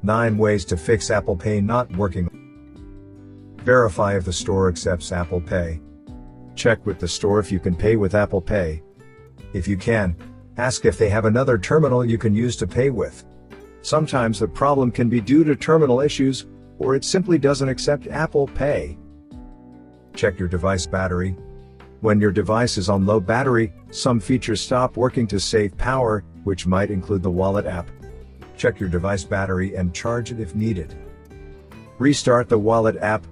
9 ways to fix Apple Pay not working. Verify if the store accepts Apple Pay. Check with the store if you can pay with Apple Pay. If you can, ask if they have another terminal you can use to pay with. Sometimes the problem can be due to terminal issues, or it simply doesn't accept Apple Pay. Check your device battery. When your device is on low battery, some features stop working to save power, which might include the Wallet app. Check your device battery and charge it if needed. Restart the Wallet app.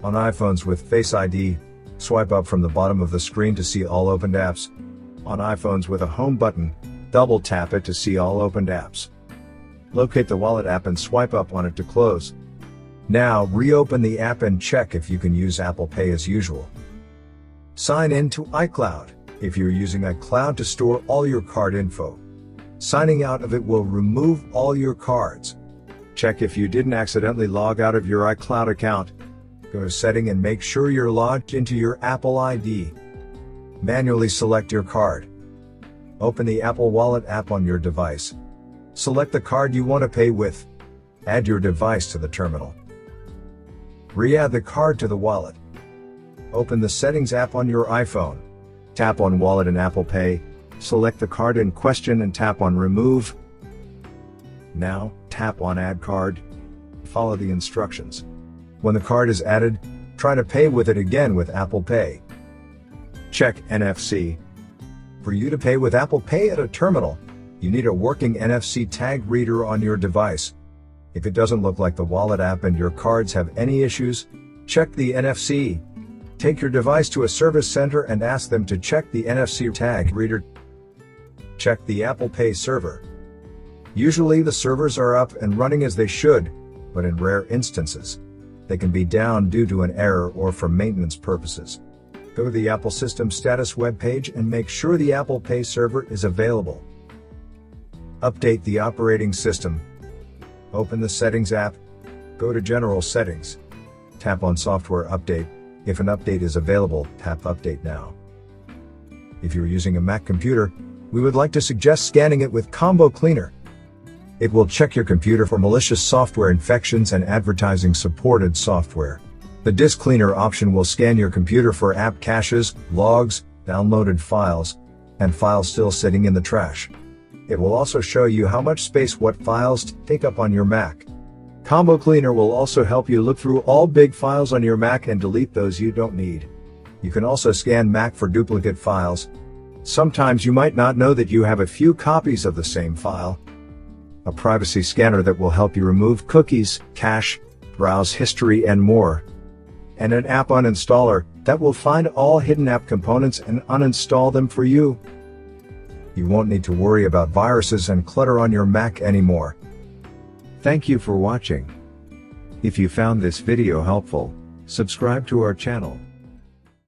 On iPhones with Face ID, swipe up from the bottom of the screen to see all opened apps. On iPhones with a home button, double tap it to see all opened apps. Locate the Wallet app and swipe up on it to close. Now reopen the app and check if you can use Apple Pay as usual. Sign in to iCloud. If you're using iCloud to store all your card info, signing out of it will remove all your cards. Check if you didn't accidentally log out of your iCloud account. Go to Setting and make sure you're logged into your Apple ID. Manually select your card. Open the Apple Wallet app on your device. Select the card you want to pay with. Add your device to the terminal. Re-add the card to the wallet. Open the Settings app on your iPhone. Tap on Wallet and Apple Pay. Select the card in question and tap on Remove. Now, tap on Add Card. Follow the instructions. When the card is added, try to pay with it again with Apple Pay. Check NFC. For you to pay with Apple Pay at a terminal, you need a working NFC tag reader on your device. If it doesn't look like the Wallet app and your cards have any issues, check the NFC. Take your device to a service center and ask them to check the NFC tag reader. Check the Apple Pay server. Usually the servers are up and running as they should, but in rare instances, they can be down due to an error or for maintenance purposes. Go to the Apple System Status webpage and make sure the Apple Pay server is available. Update the operating system. Open the Settings app. Go to General Settings. Tap on Software Update. If an update is available, tap Update Now. If you're using a Mac computer, we would like to suggest scanning it with Combo Cleaner. It will check your computer for malicious software infections and advertising supported software. The Disk Cleaner option will scan your computer for app caches, logs, downloaded files, and files still sitting in the trash. It will also show you how much space what files take up on your Mac. Combo Cleaner will also help you look through all big files on your Mac and delete those you don't need. You can also scan Mac for duplicate files. Sometimes you might not know that you have a few copies of the same file. A privacy scanner that will help you remove cookies, cache, browse history and more. And an app uninstaller that will find all hidden app components and uninstall them for you. You won't need to worry about viruses and clutter on your Mac anymore. Thank you for watching. If you found this video helpful, subscribe to our channel.